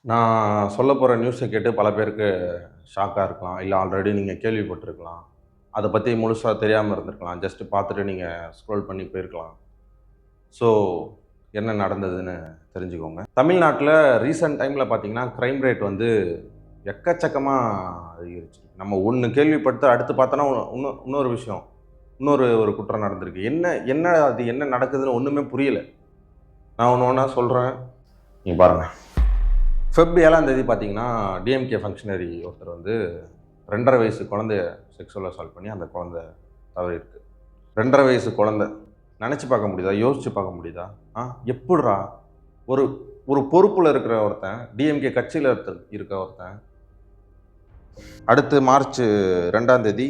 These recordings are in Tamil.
நான் சொல்லப் போற நியூஸ கேட்டு பல பேருக்கு ஷாக்கா இருக்கலாம். இல்ல ஆல்ரெடி நீங்க கேள்விப்பட்டிருக்கலாம். அத பத்தி முழுசா தெரியாம இருந்திருக்கலாம். ஜஸ்ட் பார்த்துட்டு நீங்க ஸ்க்ரோல் பண்ணி போயிருக்கலாம். ஸோ என்ன நடந்ததுன்னு தெரிஞ்சுக்கோங்க. தமிழ்நாட்ல ரீசென்ட் டைம்ல பார்த்தீங்கன்னா, கிரைம் ரேட் வந்து எக்கச்சக்கமா அதிகரிச்சிருக்கு. நம்ம ஒண்ணு கேள்விப்பட்டு அடுத்து பார்த்தோன்னா, இன்னொரு விஷயம். ஒரு குற்றம் நடந்திருக்கு. என்ன என்ன அது என்ன நடக்குதுன்னு ஒண்ணுமே புரியல. நான் ஒண்ணு ஒண்ணா சொல்றேன். நீங்க பாருங்க. ஃபெப் 7ஆம் தேதி பார்த்தீங்கன்னா, டிஎம்கே ஃபங்ஷனரி ஒருத்தர் வந்து 2 1/2 வயசு குழந்தைய செக்ஸுவல் அசால்ட் பண்ணி அந்த குழந்தை தவறியிருக்கு. 2 1/2 வயசு குழந்தை. நெனச்சு பார்க்க முடியுதா? யோசிச்சு பார்க்க முடியுதா? ஆ எப்புட்றா? ஒரு ஒரு பொறுப்புல இருக்கிற ஒருத்தன், டிஎம்கே கட்சியில இருக்க ஒருத்தன், அடுத்து மார்ச் 2ஆம் தேதி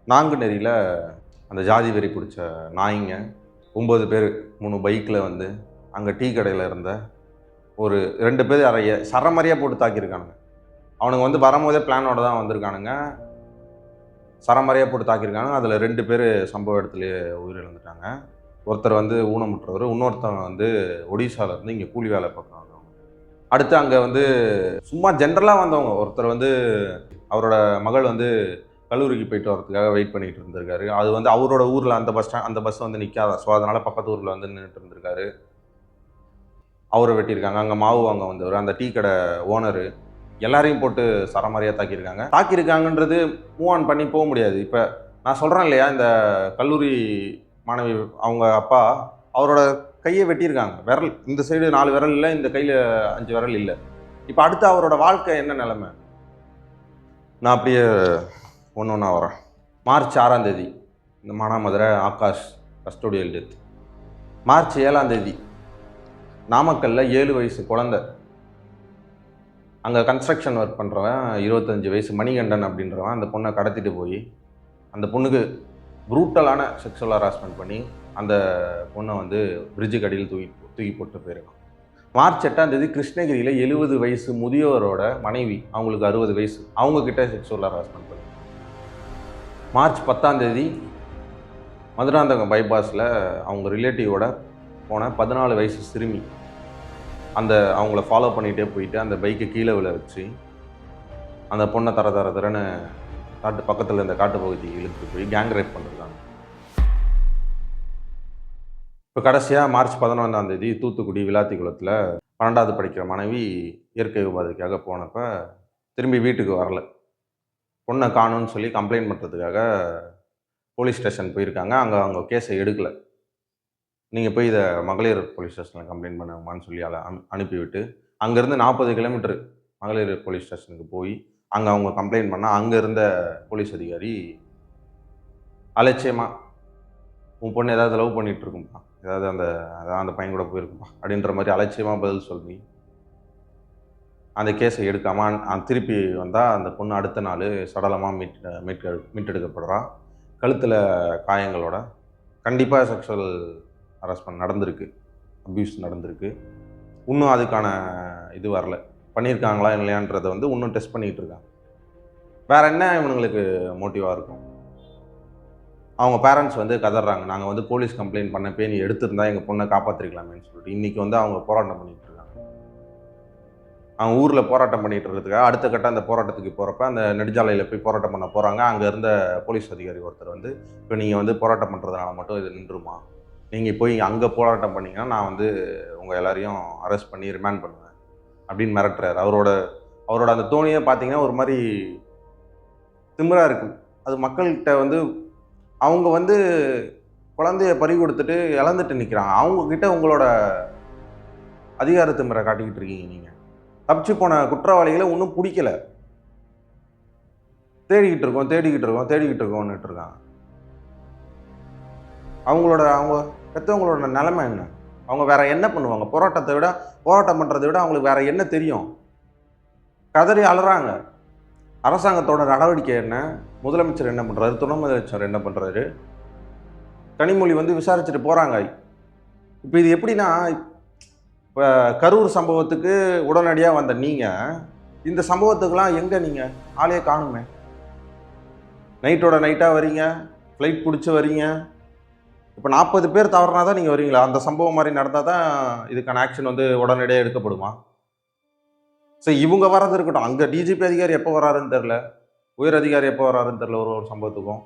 நாங்குநேரியில அந்த ஜாதி வெறி புடிச்ச நாய்ங்க 9 பேரு 3 பைக்ல வந்து அங்க டீ கடையில இருந்த ஒரு 2 பேர் சரமாரியா போட்டு தாக்கியிருக்கானுங்க. அவனுங்க வந்து வரும்போதே பிளானோட தான் வந்திருக்கானுங்க. சரமாரியா போட்டு தாக்கியிருக்கானுங்க. அதில 2 பேரு சம்பவ இடத்திலேயே உயிரிழந்துட்டாங்க. ஒருத்தர் வந்து ஊனமுற்றவரு. இன்னொருத்தவங்க வந்து ஒடிசால இருந்து இங்க கூலி வேலை பார்க்குறவங்க. அடுத்து அங்க வந்து சும்மா ஜென்ரலா வந்தவங்க. ஒருத்தர் வந்து அவரோட மகள் வந்து கல்லூரிக்கு போயிட்டு வரதுக்காக வெயிட் பண்ணிட்டு இருந்திருக்காரு. அது வந்து அவரோட ஊர்ல அந்த பஸ் வந்து நிக்காதாம். ஸோ அதனால பக்கத்து ஊர்ல வந்து நின்னுட்டு இருந்திருக்காரு. அவரை வெட்டியிருக்காங்க. அங்கே மாவு வாங்க வந்தவர், அந்த டீ கடை ஓனரு, எல்லாரையும் போட்டு சரமாரியாக தாக்கியிருக்காங்க. தாக்கியிருக்காங்கன்றது மூவ் ஆன் பண்ணி போக முடியாது. இப்போ நான் சொல்கிறேன் இல்லையா, இந்த கல்லூரி மாணவி அவங்க அப்பா அவரோட கையை வெட்டியிருக்காங்க. விரல் இந்த சைடு 4 விரல் இல்லை, இந்த கையில் 5 விரல் இல்லை. இப்போ அடுத்து அவரோட வாழ்க்கை என்ன நிலைமை? நான் அப்படியே ஒன்று ஒன்றா வரேன். மார்ச் 6ஆம் தேதி இந்த Manamadurai Akash custodial death. March 7ஆம் தேதி நாமக்கல்ல 7 வயசு குழந்தை. அங்கே கன்ஸ்ட்ரக்ஷன் ஒர்க் பண்ணுறவன் 25 வயசு மணிகண்டன் அப்படின்றவன் அந்த பொண்ணை கடத்திட்டு போய் அந்த பொண்ணுக்கு ப்ரூட்டலான செக்ஷுவல் ஹராஸ்மெண்ட் பண்ணி அந்த பொண்ணை வந்து பிரிட்ஜுக்கு அடியில் தூக்கி போட்டு போயிருக்கான். மார்ச் 8ஆம் தேதி கிருஷ்ணகிரியில் 70 வயசு முதியோரோட மனைவி, அவங்களுக்கு 60 வயசு, அவங்கக்கிட்ட செக்ஷுவல் ஹராஸ்மெண்ட் பண்ணி. மார்ச் 10ஆம் தேதி மதுராந்தகம் பைபாஸில் அவங்க ரிலேட்டிவோட போன 14 வயசு சிறுமி அவங்கள ஃபாலோ பண்ணிகிட்டே போயிட்டு அந்த பைக்கை கீழே விழ வச்சு அந்த பொண்ணை தரன்னு பக்கத்தில் இந்த காட்டு பகுதிக்கு இழுத்து போய் கேங் ரேப் பண்ணிருக்காங்க. இப்போ கடைசியாக மார்ச் 11ஆம் தேதி தூத்துக்குடி விளாத்திக்குளத்தில் 12வது படிக்கிற மனைவி இயற்கை உபாதைக்காக போனப்ப திரும்பி வீட்டுக்கு வரல. பொண்ணை காணும்னு சொல்லி கம்ப்ளைண்ட் பண்ணுறதுக்காக போலீஸ் ஸ்டேஷன் போயிருக்காங்க. அங்கே அவங்க கேஸை எடுக்கலை. நீங்கள் போய் இதை மகளிர் போலீஸ் ஸ்டேஷனில் கம்ப்ளைண்ட் பண்ணுங்கம்மான்னு சொல்லி அனுப்பிவிட்டு அங்கேருந்து 40 கிலோமீட்டர் மகளிர் போலீஸ் ஸ்டேஷனுக்கு போய் அங்கே அவங்க கம்ப்ளைண்ட் பண்ணால் அங்கே இருந்த போலீஸ் அதிகாரி அலட்சியமாக, உன் பொண்ணு ஏதாவது லவ் பண்ணிகிட்டு இருக்கும்பா, ஏதாவது அந்த பையன் கூட போயிருக்கும்பா அப்படின்ற மாதிரி அலட்சியமாக பதில் சொல்லி அந்த கேஸை எடுக்காமல் திருப்பி வந்தால் அந்த பொண்ணு அடுத்த நாள் சடலமாக மீட்டெடுக்கப்படுறா. கழுத்தில் காயங்களோட. கண்டிப்பாக செக்ஷுவல் ஹராஸ்மெண்ட் நடந்திருக்கு, அப்யூஸ் நடந்திருக்கு. இன்னும் அதுக்கான இது வரல. பண்ணியிருக்காங்களா இல்லையான்றதை வந்து இன்னும் டெஸ்ட் பண்ணிகிட்டு இருக்காங்க. வேறு என்ன இவனுங்களுக்கு மோட்டிவாக இருக்கும்? அவங்க பேரண்ட்ஸ் வந்து கதறாங்க, நாங்கள் வந்து போலீஸ் கம்ப்ளைண்ட் பண்ணப்பே நீ எடுத்திருந்தா எங்கள் பொண்ணை காப்பாற்றிருக்கலாமேன்னு சொல்லிட்டு. இன்றைக்கி வந்து அவங்க போராட்டம் பண்ணிகிட்டு இருக்காங்க. அவங்க ஊரில் போராட்டம் பண்ணிகிட்டு இருக்கிறதுக்காக அடுத்த கட்ட அந்த போராட்டத்துக்கு போகிறப்ப அந்த நெடுஞ்சாலையில் போய் போராட்டம் பண்ண போகிறாங்க. அங்கே இருந்த போலீஸ் அதிகாரி ஒருத்தர் வந்து, இப்போ நீங்கள் வந்து போராட்டம் பண்ணுறதுனால மட்டும் இது நின்றுமா, நீங்கள் போய் அங்கே போராட்டம் பண்ணிங்கன்னா நான் வந்து உங்கள் எல்லாரையும் அரெஸ்ட் பண்ணி ரிமாண்ட் பண்ணுவேன் அப்படின்னு மிரட்டுறாரு. அவரோட அந்த தோணியை பார்த்தீங்கன்னா ஒரு மாதிரி திமிராக இருக்குது. அது மக்கள்கிட்ட வந்து அவங்க வந்து குழந்தைய பறி கொடுத்துட்டு இழந்துட்டு நிற்கிறாங்க. அவங்கக்கிட்ட உங்களோட அதிகார திமிரை காட்டிக்கிட்டு இருக்கீங்க. நீங்கள் தப்பிச்சு போன குற்றவாளிகளை ஒன்றும் பிடிக்கல, தேடிக்கிட்டு இருக்கோம்னுட்டு இருக்காங்க. அவங்க பெற்றவங்களோட நிலைமை என்ன? அவங்க வேற என்ன பண்ணுவாங்க? போராட்டம் பண்ணுறதை விட அவங்களுக்கு வேற என்ன தெரியும்? கதறி அழுறாங்க. அரசாங்கத்தோட நடவடிக்கை என்ன? முதலமைச்சர் என்ன பண்ணுறாரு? துணை முதலமைச்சர் என்ன பண்ணுறாரு? கனிமொழி வந்து விசாரிச்சுட்டு போகிறாங்க. இப்போ இது எப்படின்னா, இப்போ கரூர் சம்பவத்துக்கு உடனடியாக வந்த நீங்கள் இந்த சம்பவத்துக்கெல்லாம் எங்கே நீங்கள் ஆளையே காணுமே? நைட்டோட நைட்டாக வரீங்க, ஃப்ளைட் பிடிச்சி வரீங்க. இப்போ 40 பேர் தவறுனா தான் நீங்கள் வருவீங்களா? அந்த சம்பவம் மாதிரி நடந்தால் தான் இதுக்கான ஆக்ஷன் வந்து உடனடியாக எடுக்கப்படுமா? சரி, இவங்க வர்றது இருக்கட்டும். அங்க டிஜிபி அதிகாரி எப்போ வராருன்னு தெரியல. உயர் அதிகாரி எப்போ வராருன்னு தெரியல ஒரு ஒரு சம்பவத்துக்கும்.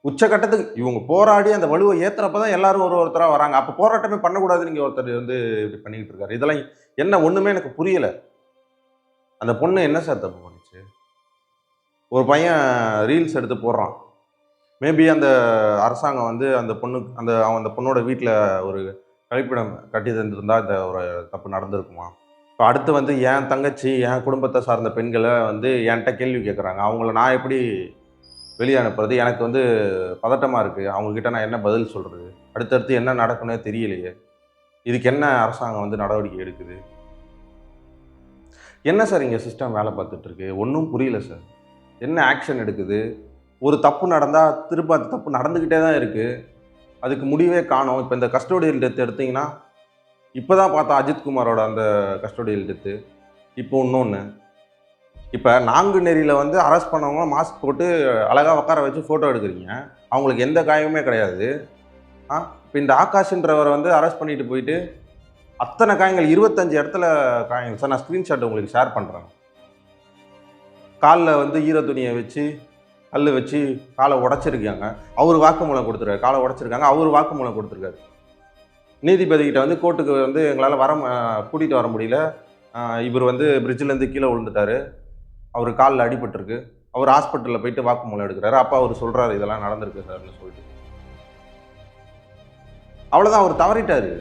உச்சகட்டத்துக்கு இவங்க போராடி அந்த வலுவ ஏத்துறப்ப தான் எல்லாரும் ஒருத்தரா வராங்க. அப்ப போராட்டமே பண்ணக்கூடாதுன்னு இங்க ஒருத்தர் வந்து இப்படி பண்ணிக்கிட்டு இருக்காரு. இதெல்லாம் என்ன ஒண்ணுமே எனக்கு புரியல. அந்த பொண்ணு என்ன சார் தப்பு பண்ணுச்சு? ஒரு பையன் ரீல்ஸ் எடுத்து போடுறான். மேபி அந்த அரசாங்கம் வந்து அந்த பொண்ணோட வீட்ல ஒரு கழிப்பிடம் கட்டி தந்திருந்தா இந்த ஒரு தப்பு நடந்திருக்குமா? இப்ப அடுத்து வந்து என் தங்கச்சி, என் குடும்பத்த சார்ந்த பெண்கள வந்து என்ட்ட கேள்வி கேட்குறாங்க. அவங்கள நான் எப்படி வெளிய அனுப்புறது? எனக்கு வந்து பதட்டமா இருக்கு. அவங்க கிட்ட நான் என்ன பதில் சொல்றது? அடுத்தடுத்து என்ன நடக்குன்னே தெரியலையே! இதுக்கு என்ன அரசாங்கம் வந்து நடவடிக்கை எடுக்குது? என்ன சார் இங்க சிஸ்டம் வேல பார்த்துட்டு இருக்கு? ஒண்ணும் புரியல சார். என்ன ஆக்ஷன் எடுக்குது? ஒரு தப்பு நடந்தா, திரும்ப அந்த தப்பு நடந்துகிட்டே தான் இருக்கு. அதுக்கு முடிவே காணோம். இப்ப இந்த கஸ்டோடியல் டெத் எடுத்தீங்கன்னா, இப்ப தான் பார்த்தோம் அஜித் குமாரோட அந்த கஸ்டோடியல் டெத்து. இப்போ இன்னொன்னு. இப்ப நாங்குநேரியில வந்து அரெஸ்ட் பண்ணவங்க மாஸ்க் போட்டு அழகா உட்கார வச்சு ஃபோட்டோ எடுக்குறீங்க. அவங்களுக்கு எந்த காயமுமே கிடையாது. இப்ப இந்த ஆகாஷ்ன்றவர வந்து அரெஸ்ட் பண்ணிட்டு போயிட்டு, அத்தன காயங்கள் 25 இடத்துல காயங்கள். சார் நான் ஸ்கிரீன்ஷாட் உங்களுக்கு ஷேர் பண்றேன். கால்ல வந்து ஈர துணிய வச்சு, கல்லு வச்சு கால உடைச்சிருக்காங்க. அவரு வாக்குமூலம் குடுத்துருக்காரு. கால உடைச்சிருக்காங்க. அவரு வாக்குமூலம் குடுத்துருக்காரு. நீதிபதி கிட்ட வந்து கோர்ட்டுக்கு வந்து எங்களால கூட்டிட்டு வர முடியல. இவரு வந்து பிரிட்ஜ்லேருந்து கீழ விழுந்துட்டாரு. அவரு கால்ல அடிபட்டுருக்கு. அவரு ஹாஸ்பிட்டல்ல போயிட்டு வாக்குமூலம் எடுக்குறாரு. அப்ப அவரு சொல்றாரு, இதெல்லாம் நடந்திருக்கு சார்ன்னு சொல்லிட்டு. அவ்வளோதான் அவரு தவறிட்டாரு.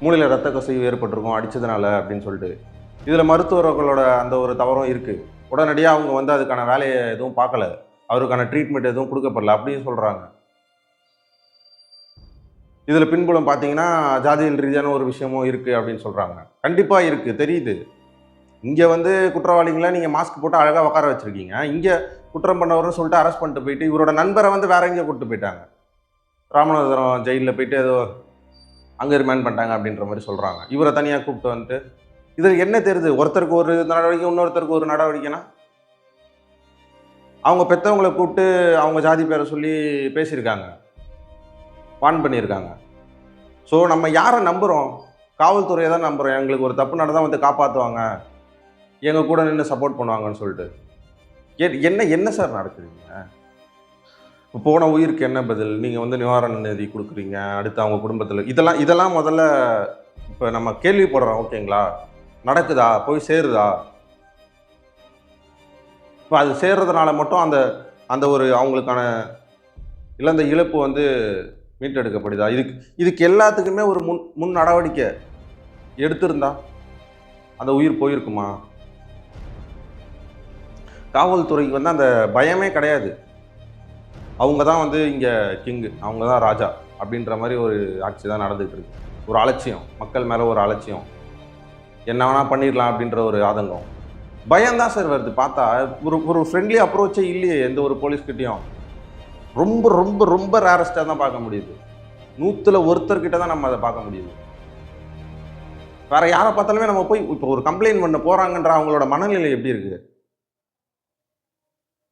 மூளையில ரத்த கசிவு ஏற்பட்டிருக்கும் அடிச்சதுனால அப்படின்னு சொல்லிட்டு. இதுல மருத்துவர்களோட அந்த ஒரு தவறும் இருக்கு. உடனடியா அவங்க வந்து அதுக்கான வேலைய எதுவும் பார்க்கல. அவருக்கான ட்ரீட்மெண்ட் எதுவும் குடுக்கப்படல அப்படின்னு சொல்றாங்க. இதுல பின்புலம் பார்த்தீங்கன்னா, ஜாதியியல் ரீதியான ஒரு விஷயமும் இருக்கு அப்படின்னு சொல்றாங்க. கண்டிப்பா இருக்கு, தெரியுது. இங்க வந்து குற்றவாளிகள நீங்க மாஸ்க் போட்டு அழகா உட்கார வச்சிருக்கீங்க. இங்க குற்றம் பண்ணவர்ன்னு சொல்லிட்டு அரெஸ்ட் பண்ணிட்டு போயிட்டு, இவரோட நண்பர வந்து வேற எங்கேயோ கூட்டிட்டு போயிட்டாங்க. ராமநாதபுரம் ஜெயில்ல போயிட்டு ஏதோ அங்க ரிமாண்ட் பண்ணிட்டாங்க அப்படின்ற மாரி சொல்றாங்க. இவர தனியா கூப்பிட்டு வந்துட்டு, இதுல என்ன தெரியுது? ஒருத்தருக்கு ஒரு நடவடிக்கை, இன்னொருத்தருக்கு ஒரு நடவடிக்கைன்னா, அவங்க பெத்தவங்கள கூப்பிட்டு அவங்க ஜாதி பேர சொல்லி பேசியிருக்காங்க. வார்ன் பண்ணியிருக்காங்க. ஸோ நம்ம யார நம்புறோம்? காவல்துறைய தான் நம்புறோம். எங்களுக்கு ஒரு தப்பு நடந்தா வந்து காப்பாத்துவாங்க. எங்க கூட நின்னு சப்போர்ட் பண்ணுவாங்கன்னு சொல்லிட்டு. என்ன என்ன சார் நடக்குதுங்க? போன உயிருக்கு என்ன பதில்? நீங்க வந்து நிவாரண நிதி குடுக்குறீங்க. அடுத்து அவங்க குடும்பத்தில இதெல்லாம் இதெல்லாம் முதல்ல இப்ப நம்ம கேள்விப்படுறோம் ஓகேங்களா? நடக்குதா? போய் சேருதா? இப்ப அது சேர்றதுனால மட்டும் அந்த அந்த ஒரு அவங்களுக்கான இழந்த இழப்பு வந்து மீட்டெடுக்கப்படுதா? இதுக்கு இதுக்கு எல்லாத்துக்குமே ஒரு முன் முன் நடவடிக்கை எடுத்திருந்தா, அந்த உயிர் போயிருக்குமா? காவல்துறைக்கு வந்து அந்த பயமே கிடையாது. அவங்க தான் வந்து இங்க கிங்கு. அவங்க தான் ராஜா. அப்படின்ற மாரி ஒரு ஆட்சி தான் நடந்துட்டு இருக்கு. ஒரு அலட்சியம். மக்கள் மேல ஒரு அலட்சியம். என்ன வேணா பண்ணிடலாம் அப்படின்ற ஒரு ஆதங்கம். பயம் தான் சார் வருது பார்த்தா. ஒரு ஒரு ஃப்ரெண்ட்லி அப்ரோச்சே இல்லையே எந்த ஒரு போலீஸ்கிட்டயும். ரொம்ப ரொம்ப ரொம்ப ரேரஸ்ட்டா தான் பார்க்க முடியுது. 100ல ஒருத்தர் கிட்ட தான் நம்ம அத பார்க்க முடியுது. வேற யார பார்த்தாலுமே நம்ம போய் இப்போ ஒரு கம்ப்ளைண்ட் பண்ண போறாங்கன்ற அவங்களோட மனநிலை எப்படி இருக்கு?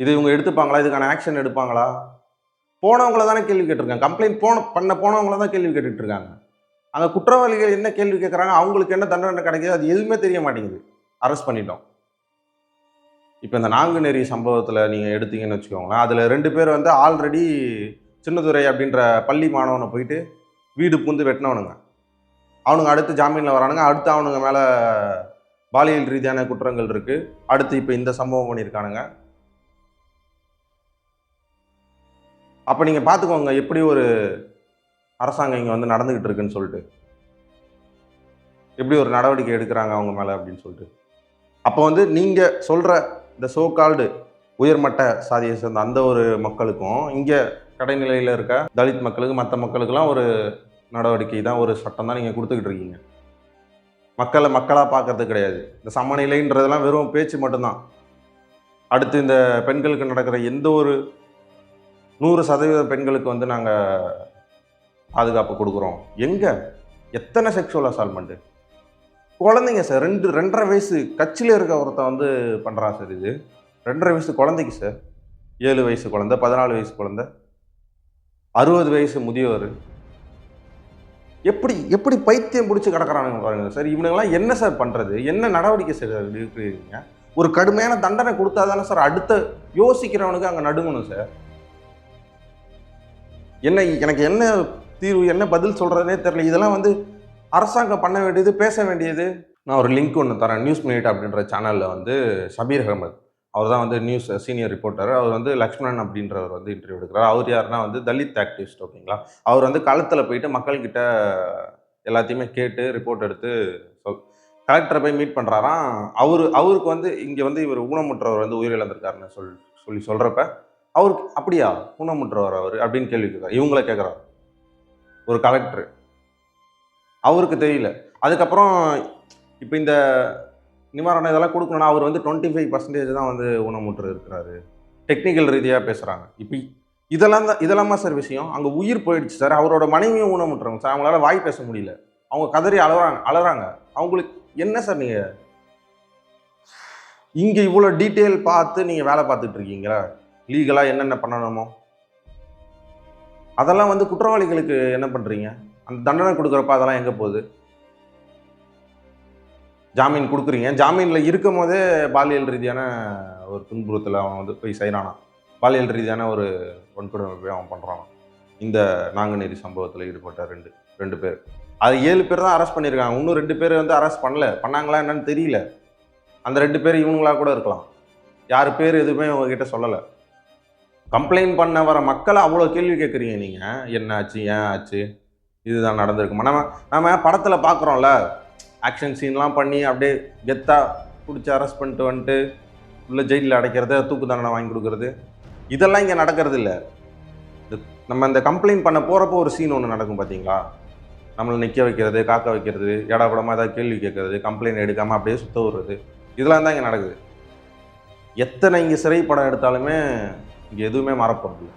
இத இவங்க எடுத்துப்பாங்களா? இதுக்கான ஆக்ஷன் எடுப்பாங்களா? போனவங்கள தானே கேள்வி கேட்டுருக்காங்க. கம்ப்ளைண்ட் போனவங்கள தான் கேள்வி கேட்டுட்டு இருக்காங்க. அங்க குற்றவாளிகள் என்ன கேள்வி கேட்கறாங்க? அவங்களுக்கு என்ன தண்டனை கிடைக்குது? அது எதுவுமே தெரிய மாட்டேங்குது. அரெஸ்ட் பண்ணிட்டோம். இப்ப இந்த நாங்குநேரி சம்பவத்துல நீங்க எடுத்தீங்கன்னு வச்சுக்கோங்களேன். அதுல 2 பேர் வந்து ஆல்ரெடி சின்னதுரை அப்படின்ற பள்ளி மாணவன போயிட்டு வீடு புகுந்து வெட்டுனவனுங்க. அவனுங்க அடுத்து ஜாமீன்ல வரானுங்க. அடுத்து அவனுங்க மேல பாலியல் ரீதியான குற்றங்கள் இருக்கு. அடுத்து இப்ப இந்த சம்பவம் பண்ணியிருக்கானுங்க. அப்ப நீங்க பார்த்துக்கோங்க எப்படி ஒரு அரசாங்கம் இங்க வந்து நடந்துகிட்டு இருக்குன்னு சொல்லிட்டு. எப்படி ஒரு நடவடிக்கை எடுக்குறாங்க அவங்க மேல அப்படின்னு சொல்லிட்டு. அப்ப வந்து நீங்க சொல்ற இந்த சோ கால்டு உயர்மட்ட சாதியை சேர்ந்த அந்த ஒரு மக்களுக்கும், இங்க கடைநிலையில இருக்க தலித் மக்களுக்கு, மத்த மக்களுக்கெல்லாம் ஒரு நடவடிக்கை தான், ஒரு சட்டம் தான் நீங்க குடுத்துக்கிட்டு இருக்கீங்க. மக்கள மக்களா பார்க்கறது கிடையாது. இந்த சமநிலைன்றதெல்லாம் வெறும் பேச்சு மட்டும் தான். அடுத்து இந்த பெண்களுக்கு நடக்கிற எந்த ஒரு 100% பெண்களுக்கு வந்து நாங்க பாதுகாப்பு குடுக்குறோம். எங்க? எத்தன செக்சுவல் அசால்ட்மென்ட்? குழந்தைங்க சார். 2 வயசு கட்சியில இருக்க ஒருத்தன் வந்து பண்றான் சார் இது. 2 வயசு குழந்தைக்கு சார். 7 வயசு குழந்தை, 14 வயசு குழந்தை, 60 வயசு முதியவர். எப்படி எப்படி பைத்தியம் பிடிச்சி கிடக்குறானுங்க பாருங்க சார். இவனுங்கெல்லாம் என்ன சார் பண்ணுறது, என்ன நடவடிக்கை சார் இருக்கிறீங்க? ஒரு கடுமையான தண்டனை கொடுத்தா தானே சார் அடுத்த யோசிக்கிறவனுக்கு அங்கே நடுங்கணும் சார். என்ன எனக்கு என்ன தீர்வு, என்ன பதில் சொல்கிறதுனே தெரியல. இதெல்லாம் வந்து அரசாங்கம் பண்ண வேண்டியது, பேச வேண்டியது. நான் ஒரு லிங்க் ஒன்று தரேன். நியூஸ் மினிட் அப்படின்ற சேனலில் வந்து ஷபீர் அகமது, அவர் தான் வந்து நியூஸ் சீனியர் ரிப்போர்ட்டர். அவர் வந்து லக்ஷ்மணன் அப்படின்றவர் வந்து இன்டர்வியூ எடுக்கிறார். அவர் யாருன்னா வந்து தலித் ஆக்டிவிஸ்ட், ஓகேங்களா. அவர் வந்து களத்தில் போயிட்டு மக்கள்கிட்ட எல்லாத்தையுமே கேட்டு ரிப்போர்ட் எடுத்து கலெக்டரை போய் மீட் பண்ணுறாராம். அவருக்கு வந்து இங்கே வந்து இவர் ஊனமுற்றவர் வந்து உயிரிழந்திருக்காருன்னு சொல்லி சொல்கிறப்ப அவருக்கு அப்படியா ஊனமுற்றவர் அவர் அப்படின்னு கேள்வி கேட்குறாரு. இவங்கள கேட்குறாரு ஒரு கலெக்டர், அவருக்கு தெரியல. அதுக்கப்புறம் இப்போ இந்த நிவாரணம் இதெல்லாம் கொடுக்கணும்னா அவர் வந்து 25% தான் வந்து ஊனமுற்று இருக்கிறாரு, டெக்னிக்கல் ரீதியாக பேசுகிறாங்க. இப்போ இதெல்லாமா சார் விஷயம்? அங்கே உயிர் போயிடுச்சு சார். அவரோட மனைவியும் ஊனமுற்றவங்க சார். அவங்களால வாய் பேச முடியல, அவங்க கதறி அழறாங்க. அவங்களுக்கு என்ன சார், நீங்கள் இங்கே இவ்வளோ டீட்டெயில் பார்த்து நீங்கள் வேலை பார்த்துட்டு இருக்கீங்களா? லீகலாக என்னென்ன பண்ணணுமோ அதெல்லாம் வந்து குற்றவாளிகளுக்கு என்ன பண்ணுறீங்க? அந்த தண்டனை கொடுக்குறப்ப அதெல்லாம் எங்கே போகுது? ஜாமீன் கொடுக்குறீங்க, ஜாமீனில் இருக்கும் போதே பாலியல் ரீதியான ஒரு துன்புறுத்தல் அவன் வந்து போய் செய்கிறானா, பாலியல் ரீதியான ஒரு வன்கொடுமை போய் அவன் பண்ணுறான். இந்த நாங்குநேரி சம்பவத்தில் ஈடுபட்ட ரெண்டு பேர், அது 7 பேர் தான் அரெஸ்ட் பண்ணியிருக்காங்க. இன்னும் 2 பேர் வந்து அரெஸ்ட் பண்ணாங்களா என்னன்னு தெரியல. அந்த 2 பேர் இவங்களா கூட இருக்கலாம். யார் பேர் எதுவுமே உங்ககிட்ட சொல்லலை. கம்ப்ளைண்ட் பண்ண வர மக்களை அவ்வளோ கேள்வி கேட்குறீங்க நீங்கள். என்ன ஆச்சு, ஏன் ஆச்சு, இதுதான் நடந்திருக்குமா? நம்ம படத்தில் பார்க்குறோம்ல, ஆக்ஷன் சீன்லாம் பண்ணி அப்படியே கெத்தாக பிடிச்சி அரெஸ்ட் பண்ணிட்டு வந்துட்டு உள்ள ஜெயிலில் அடைக்கிறது, தூக்கு தண்டனை வாங்கி கொடுக்குறது, இதெல்லாம் இங்கே நடக்கிறது இல்லை. நம்ம இந்த கம்ப்ளைண்ட் பண்ண போகிறப்போ ஒரு சீன் ஒன்று நடக்கும் பார்த்தீங்களா? நம்மளை நிற்க வைக்கிறது, காக்க வைக்கிறது, ஏடாபடமாக ஏதாவது கேள்வி கேட்கறது, கம்ப்ளைண்ட் எடுக்காமல் அப்படியே சுத்த விடுறது, இதெல்லாம் தான் இங்கே நடக்குது. எத்தனை இங்கே சிறை படம் எடுத்தாலுமே இங்கே எதுவுமே மாறப்போகிறது.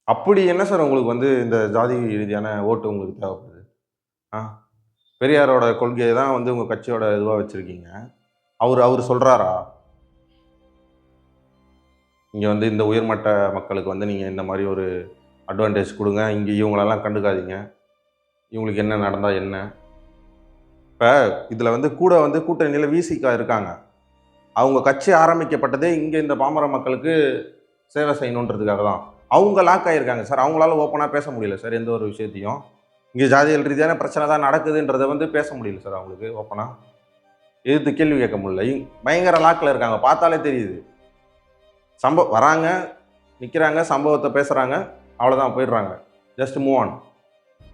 அப்படி என்ன சார் உங்களுக்கு வந்து இந்த ஜாதி ரீதியான ஓட்டு உங்களுக்கு தேவைப்படுது? பெரியாரோட கொள்கையை தான் வந்து உங்கள் கட்சியோட இதுவாக வச்சுருக்கீங்க. அவர் சொல்கிறாரா இங்கே வந்து இந்த உயர்மட்ட மக்களுக்கு வந்து நீங்கள் இந்த மாதிரி ஒரு அட்வான்டேஜ் கொடுங்க, இங்கே இவங்களெல்லாம் கண்டுக்காதீங்க, இவங்களுக்கு என்ன நடந்தால் என்ன? இப்போ இதில் வந்து கூட்டணியில் விசிகா இருக்காங்க. அவங்க கட்சி ஆரம்பிக்கப்பட்டதே இங்கே இந்த பாமர மக்களுக்கு சேவை செய்யணுன்றதுக்காக தான். அவங்க லாக் ஆகியிருக்காங்க சார். அவங்களால ஓப்பனாக பேச முடியல சார் எந்த ஒரு விஷயத்தையும். இங்கே ஜாதியல் ரீதியான பிரச்சனை தான் நடக்குதுன்றதை வந்து பேச முடியல சார். அவங்களுக்கு ஓப்பனாக எதிர்த்து கேள்வி கேட்க முடியல. பயங்கர லாக்கில் இருக்காங்க, பார்த்தாலே தெரியுது. வராங்க, நிற்கிறாங்க, சம்பவத்தை பேசுகிறாங்க, அவ்வளோதான், போயிடுறாங்க. ஜஸ்ட் மூவ் ஆன்,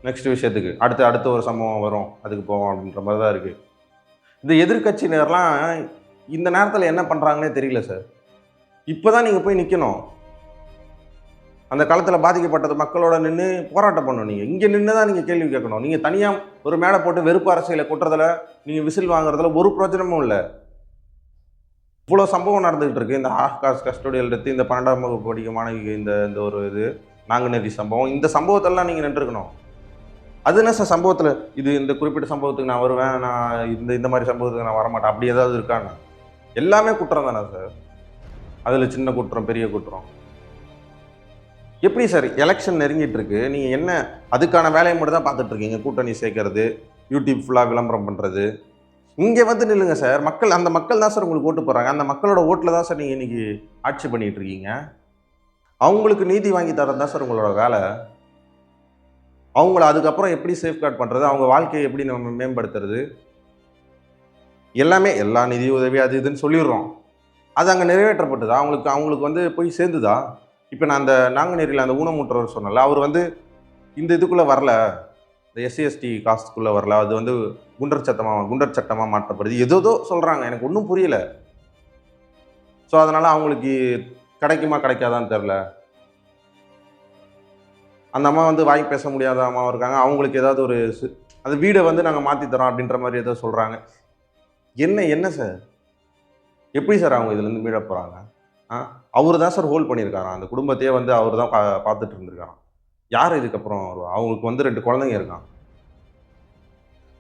நெக்ஸ்ட் விஷயத்துக்கு அடுத்த ஒரு சம்பவம் வரும், அதுக்கு போவோம் அப்படின்ற மாதிரி தான் இருக்குது. இந்த எதிர்கட்சியினர்லாம் இந்த நேரத்தில் என்ன பண்ணுறாங்கன்னே தெரியல சார். இப்போ தான் நீங்கள் போய் நிற்கணும். அந்த காலத்தில் பாதிக்கப்பட்டது மக்களோட நின்று போராட்டம் பண்ணணும். நீங்கள் இங்கே நின்று தான் நீங்கள் கேள்வி கேட்கணும். நீங்கள் தனியாக ஒரு மேடை போட்டு வெறுப்பு அரசியலை கொட்டுறதுல, நீங்கள் விசில் வாங்குறதுல ஒரு பிரயோஜனமும் இல்லை. இவ்வளோ சம்பவம் நடந்துகிட்டு இருக்கு. இந்த ஆகாஷ் கஸ்டோடியல் எடுத்து இந்த 12ஆம் வகுப்பு படிக்கும் மாணவிக்கு இந்த ஒரு இது நாங்குநேரி சம்பவம், இந்த சம்பவத்தெல்லாம் நீங்கள் நின்றுருக்கணும். அது என்ன சார் சம்பவத்தில் இது இந்த குறிப்பிட்ட சம்பவத்துக்கு நான் வருவேன், நான் இந்த மாதிரி சம்பவத்துக்கு நான் வரமாட்டேன், அப்படி ஏதாவது இருக்காங்க? எல்லாமே குற்றம் தானே சார். அதில் சின்ன குற்றம், பெரிய குற்றம். எப்படி சார் எலெக்ஷன் நெருங்கிட்டு இருக்கு, நீங்கள் என்ன அதுக்கான வேலையை மட்டும் தான் பார்த்துட்டு இருக்கீங்க? கூட்டணி சேர்க்கறது, யூடியூப் ஃபுல்லாக விளம்பரம் பண்ணுறது. இங்கே வந்து நில்லுங்க சார். அந்த மக்கள் தான் சார் உங்களுக்கு ஓட்டு போடுறாங்க. அந்த மக்களோட ஓட்டில் தான் சார் நீங்கள் இன்றைக்கி ஆட்சி பண்ணிகிட்டு இருக்கீங்க. அவங்களுக்கு நீதி வாங்கி தரது தான் சார் உங்களோட வேலை. அவங்கள அதுக்கப்புறம் எப்படி சேஃப்கார்ட் பண்ணுறது, அவங்க வாழ்க்கையை எப்படி நம்ம மேம்படுத்துறது, எல்லாமே எல்லா நிதி உதவி அது இதுன்னு சொல்லிடுறோம். அது அங்கே நிறைவேற்றப்பட்டதா? அவங்களுக்கு வந்து போய் சேர்ந்துதா? இப்போ நான் அந்த நாங்குநேரியில் அந்த ஊனமுற்றவர் சொன்னல, அவர் வந்து இந்த இதுக்குள்ளே வரல, இந்த எஸ்சி/எஸ்டி காஸ்ட்குள்ளே வரல, அது வந்து குண்டர் சட்டமாக மாற்றப்படுது, ஏதோ சொல்கிறாங்க, எனக்கு ஒன்றும் புரியல. ஸோ அதனால் அவங்களுக்கு கிடைக்குமா கிடைக்காதான்னு தெரில. அந்த அம்மா வந்து வாய் பேச முடியாத அம்மாவும் இருக்காங்க. அவங்களுக்கு ஏதாவது ஒரு அந்த வீடை வந்து நாங்கள் மாற்றி தரோம் அப்படின்ற மாதிரி ஏதோ சொல்கிறாங்க. என்ன சார், எப்படி சார் அவங்க இதுலேருந்து மீட போகிறாங்க? அவர் தான் சார் ஹோல்ட் பண்ணியிருக்காராம் அந்த குடும்பத்தையே, வந்து அவர் தான் பார்த்துட்டு இருந்திருக்காராம். யார் இதுக்கப்புறம் வருவா? அவங்களுக்கு வந்து 2 குழந்தைங்க இருக்கான்.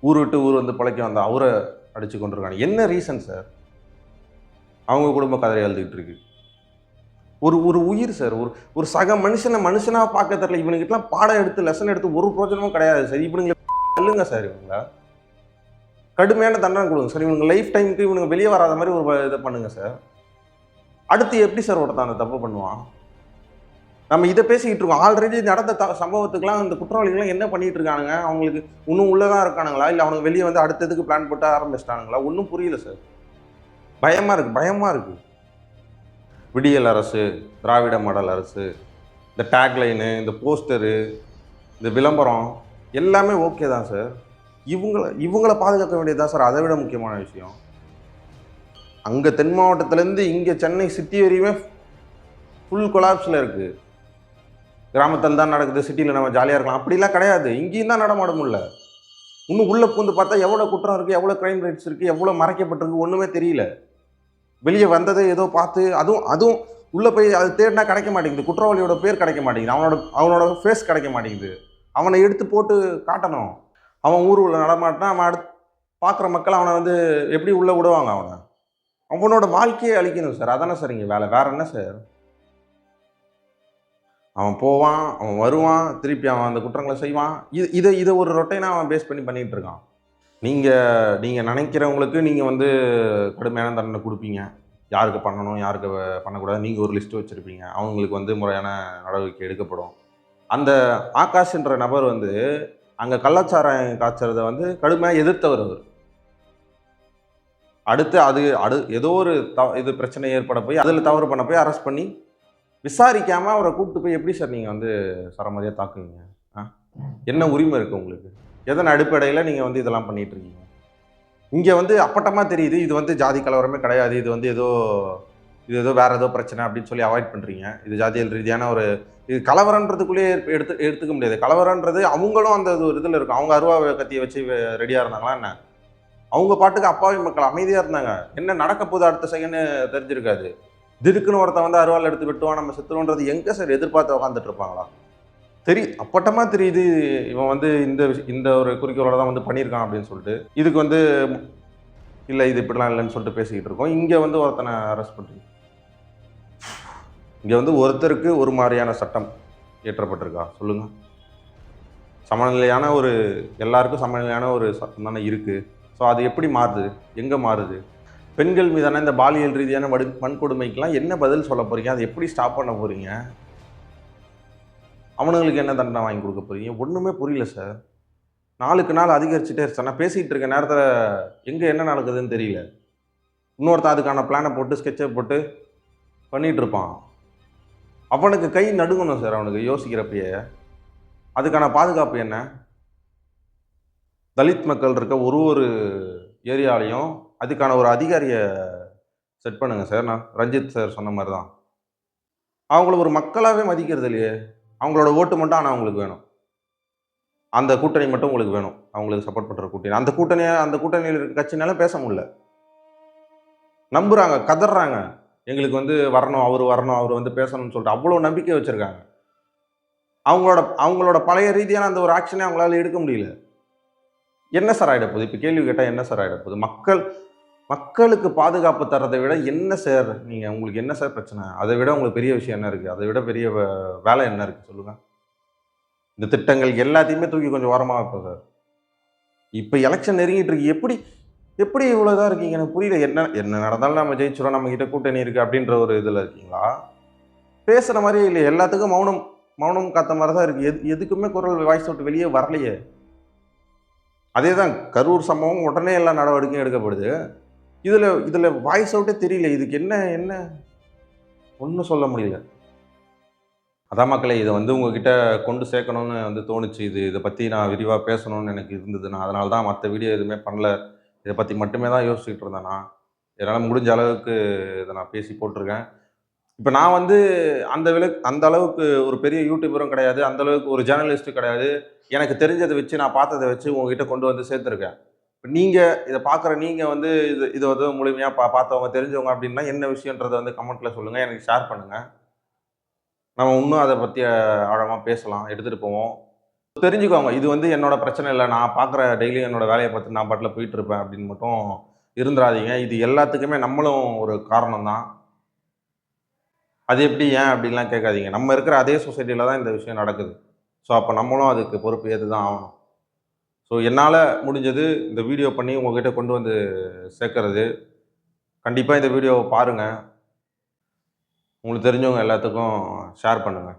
ஊர் விட்டு ஊர் வந்து பிழைக்க வந்த அவரை அடித்து கொண்டிருக்காங்க. என்ன ரீசன் சார்? அவங்க குடும்ப கதையை எழுதிக்கிட்டு இருக்கு. ஒரு ஒரு உயிர் சார். ஒரு ஒரு சக மனுஷனா பார்க்க தெரியல. இவனுங்கிட்டலாம் பாடம் எடுத்து, லெசன் எடுத்து ஒரு பிரயோஜனமும் கிடையாது சார். இவனுங்கள தள்ளுங்க சார் இவனுங்கள. கடுமையான தண்டனை குடுங்க சார். இவனுங்க லைஃப் டைம்க்கு இவனுங்க வெளிய வராத மாரி ஒரு இத பண்ணுங்க சார். அடுத்து எப்படி சார் ஒருத்தன் அந்த தப்பு பண்ணுவான்? நம்ம இத பேசிக்கிட்டு இருக்கோம். ஆல்ரெடி நடந்த சம்பவத்துக்குலாம் இந்த குற்றவாளிகள்லாம் என்ன பண்ணிட்டு இருக்கானுங்க? அவங்களுக்கு இன்னும் உள்ள தான் இருக்கானுங்களா? இல்ல அவனுங்க வெளிய வந்து அடுத்ததுக்கு பிளான் போட்டு ஆரம்பிச்சுட்டானுங்களா? ஒண்ணும் புரியல சார். பயமா இருக்கு. விடியல் அரசு, திராவிட மாடல் அரசு, இந்த டேக்லைனு, இந்த போஸ்டரு, இந்த விளம்பரம் எல்லாமே ஓகே தான் சார். இவங்கள பாதுகாக்க வேண்டியது தான் சார் அதை விட முக்கியமான விஷயம். அங்க தென் மாவட்டத்திலேருந்து இங்க சென்னை சிட்டி வரையுமே ஃபுல் கொலாப்ஸ்ல இருக்கு. கிராமத்தில் தான் நடக்குது, சிட்டியில் நம்ம ஜாலியாக இருக்கலாம் அப்படிலாம் கிடையாது. இங்கேயும் தான் நடமாட முடியல. இன்னும் உள்ள பூந்து பார்த்தா எவ்வளோ குற்றம் இருக்குது, எவ்வளோ க்ரைம் ரேட்ஸ் இருக்குது, எவ்வளோ மறைக்கப்பட்டிருக்கு ஒன்றுமே தெரியல. வெளியே வந்ததை ஏதோ பார்த்து அதுவும் அதுவும் உள்ளே போய் அது தேடினா கிடைக்க மாட்டேங்குது. குற்றவாளியோட பேர் கிடைக்க மாட்டேங்குது, அவனோட ஃபேஸ் கிடைக்க மாட்டேங்குது. அவனை எடுத்து போட்டு காட்டணும். அவன் ஊர் உள்ள நடமாட்டினா அவன் அடுத்து பார்க்குற மக்கள் அவனை வந்து எப்படி உள்ளே விடுவாங்க? அவனோட வாழ்க்கையை அழிக்கணும் சார். அதானே சார் இங்கே வேலை, வேற என்ன சார்? அவன் போவான், அவன் வருவான், திருப்பி அவன் அந்த குற்றங்களை செய்வான். இதை ஒரு ரொட்டைனாக அவன் பேஸ் பண்ணி பண்ணிகிட்டு இருக்கான். நீங்கள் நினைக்கிறவங்களுக்கு நீங்கள் வந்து கடுமையான தண்டனை கொடுப்பீங்க. யாருக்கு பண்ணணும், யாருக்கு பண்ணக்கூடாது, நீங்கள் ஒரு லிஸ்ட்டு வச்சுருப்பீங்க. அவங்களுக்கு வந்து முறையான நடவடிக்கை எடுக்கப்படும். அந்த ஆகாஷ்ன்ற நபர் வந்து அங்கே கள்ளச்சாராயம் காய்ச்சறதை வந்து கடுமையாக எதிர்த்தவர் அவர். அடுத்து ஏதோ ஒரு இது பிரச்சனை ஏற்பட போய் அதில் தவறு பண்ண போய் அரெஸ்ட் பண்ணி விசாரிக்காமல் அவரை கூப்பிட்டு போய் எப்படி சார் நீங்கள் வந்து சரமாரியாக தாக்குவீங்க? என்ன உரிமை இருக்குது உங்களுக்கு? எதன் அடிப்படையில் நீங்கள் வந்து இதெல்லாம் பண்ணிகிட்டு இருக்கீங்க? இங்கே வந்து அப்பட்டமாக தெரியுது இது வந்து ஜாதி கலவரமே கிடையாது, இது வந்து ஏதோ வேறு ஏதோ பிரச்சனை அப்படின்னு சொல்லி அவாய்ட் பண்ணுறீங்க. இது ஜாதியல் ரீதியான ஒரு இது கலவரன்றதுக்குள்ளேயே எடுத்துக்க முடியாது. கலவரன்றது அவங்களும் அந்த ஒரு இதில் இருக்கும். அவங்க அருவா கத்தியை வச்சு ரெடியாக இருந்தாங்களா என்ன? அவங்க பாட்டுக்கு அப்பாவி மக்கள் அமைதியாக இருந்தாங்க. என்ன நடக்க போகுது அடுத்த செகண்ட் தெரிஞ்சிருக்காது. திடுக்குன்னு ஒருத்தன் வந்து அருவாள் எடுத்து விட்டுவான், நம்ம செத்துருன்றது எங்கே சார் எதிர்பார்த்து உட்காந்துட்டு இருப்பாங்களா? அப்பட்டமாக தெரியுது இவன் வந்து இந்த ஒரு குறிக்கோளோட தான் வந்து பண்ணியிருக்கான் அப்படின்னு சொல்லிட்டு. இதுக்கு வந்து இல்லை இது இப்படிலாம் இல்லைன்னு சொல்லிட்டு பேசிக்கிட்டு இருக்கோம். இங்கே வந்து ஒருத்தனை அரெஸ்ட் பண்ணுறீங்க. இங்கே வந்து ஒருத்தருக்கு ஒரு மாதிரியான சட்டம் இயற்றப்பட்டிருக்கா சொல்லுங்கள்? சமநிலையான ஒரு எல்லாருக்கும் சமநிலையான ஒரு சட்டம் தானே இருக்குது. ஸோ அது எப்படி மாறுது? எங்கே மாறுது? பெண்கள் மீதான இந்த பாலியல் ரீதியான வன்கொடுமைக்கெலாம் என்ன பதில் சொல்ல போகிறீங்க? அதை எப்படி ஸ்டாப் பண்ண போகிறீங்க? அவனுங்களுக்கு என்ன தண்டனை வாங்கி கொடுக்க போகிறீங்க? ஒன்றுமே புரியல சார். நாளுக்கு நாள் அதிகரிச்சுட்டே சார். நான் பேசிகிட்டு இருக்க நேரத்தில் எங்கே என்ன நடக்குதுன்னு தெரியல. இன்னொருத்தன் அதுக்கான பிளானை போட்டு ஸ்கெட்சை போட்டு பண்ணிகிட்டு இருப்பான். அவனுக்கு கை நடுங்கணும் சார். அவனுக்கு யோசிக்கிறப்பயே அதுக்கான பாதுகாப்பு என்ன? தலித் மக்கள் இருக்க ஒரு ஏரியாலையும் அதுக்கான ஒரு அதிகாரியை செட் பண்ணுங்கள் சார். நான் ரஞ்சித் சார் சொன்ன மாதிரி தான். அவங்கள ஒரு மக்களாகவே மதிக்கிறது இல்லையே. அவங்களோட ஓட்டு மட்டும் ஆனால் அவங்களுக்கு வேணும். அந்த கூட்டணி மட்டும் உங்களுக்கு வேணும். அவங்களுக்கு சப்போர்ட் பண்ணுற கூட்டணி. அந்த கூட்டணியில் இருக்க கட்சினால பேச முடியல. நம்புகிறாங்க, கதறாங்க. எங்களுக்கு வந்து வரணும், அவர் வந்து பேசணும்னு சொல்லிட்டு அவ்வளோ நம்பிக்கை வச்சுருக்காங்க. அவங்களோட பழைய ரீதியான அந்த ஒரு ஆக்ஷனே அவங்களால எடுக்க முடியல. என்ன சார் ஆகிடப்போகுது? இப்போ கேள்வி கேட்டால் என்ன சார் ஆகிடப்போகுது? மக்களுக்கு பாதுகாப்பு தரதை விட என்ன சார் உங்களுக்கு என்ன சார் பிரச்சனை? அதை விட உங்களுக்கு பெரிய விஷயம் என்ன இருக்குது? அதை விட பெரிய வேலை என்ன இருக்குது சொல்லுங்கள்? இந்த திட்டங்கள் எல்லாத்தையுமே தூக்கி கொஞ்சம் ஓரமாக வைப்போம் சார். இப்போ எலெக்ஷன் நெருங்கிட்டு இருக்கு. எப்படி இவ்வளோ இதாக இருக்கீங்க? எனக்கு புரியல. என்ன நடந்தாலும் நம்ம ஜெயிச்சிடும், நம்மக்கிட்ட கூட்டணி இருக்குது அப்படின்ற ஒரு இதில் இருக்கீங்களா? பேசுகிற மாதிரியே இல்லையே. எல்லாத்துக்கும் மௌனம் காத்த மாதிரி தான் இருக்குது. எதுக்குமே குரல் வாய்ஸ் விட்டு வெளியே வரலையே. அதே தான் கரூர் சம்பவம் உடனே எல்லா நடவடிக்கையும் எடுக்கப்படுது. இதில் வாய்ஸ் அவுட்டே தெரியல. இதுக்கு என்ன ஒன்றும் சொல்ல முடியல. அதான் மக்களே, இதை வந்து உங்ககிட்ட கொண்டு சேர்க்கணும்னு வந்து தோணுச்சு. இதை பற்றி நான் விரிவாக பேசணும்னு எனக்கு இருந்தது. நான் அதனால தான் மற்ற வீடியோ எதுவுமே பண்ணல. இதை பற்றி மட்டுமே தான் யோசிச்சுட்டு இருந்தேன். நான் இதனால் முடிஞ்ச அளவுக்கு இதை நான் பேசி போட்டிருக்கேன். இப்போ நான் வந்து அந்த அளவுக்கு ஒரு பெரிய யூடியூபரும் கிடையாது, அந்த அளவுக்கு ஒரு ஜேர்னலிஸ்ட்டும் கிடையாது. எனக்கு தெரிஞ்சதை வச்சு, நான் பார்த்ததை வச்சு உங்ககிட்ட கொண்டு வந்து சேர்த்துருக்கேன். இப்போ நீங்கள் இதை பார்க்குற நீங்கள் வந்து இதை வந்து முழுமையாக பார்த்தவங்க, தெரிஞ்சவங்க அப்படின்னா என்ன விஷயன்றதை வந்து கமெண்ட்டில் சொல்லுங்கள், எனக்கு ஷேர் பண்ணுங்கள். நம்ம இன்னும் அதை பற்றி ஆழமாக பேசலாம், எடுத்துகிட்டு போவோம். தெரிஞ்சுக்கோங்க, இது வந்து என்னோட பிரச்சனை இல்லை, நான் பார்க்குற டெய்லியும் என்னோட வேலையை பார்த்து நான் பாட்டில் போயிட்டுருப்பேன் அப்படின்னு மட்டும் இருந்துடாதீங்க. இது எல்லாத்துக்குமே நம்மளும் ஒரு காரணம் தான். அது எப்படி ஏன் அப்படின்லாம் கேட்காதீங்க. நம்ம இருக்கிற அதே சொசைட்டில தான் இந்த விஷயம் நடக்குது. ஸோ அப்ப நம்மளும் அதுக்கு பொறுப்பு ஏத்து தான் ஆவணும். ஸோ என்னால முடிஞ்சது இந்த வீடியோ பண்ணி உங்ககிட்ட கொண்டு வந்து சேர்க்கறது. கண்டிப்பா இந்த வீடியோவ பாருங்க. உங்களுக்கு தெரிஞ்சவங்க எல்லாத்துக்கும் ஷேர் பண்ணுங்க.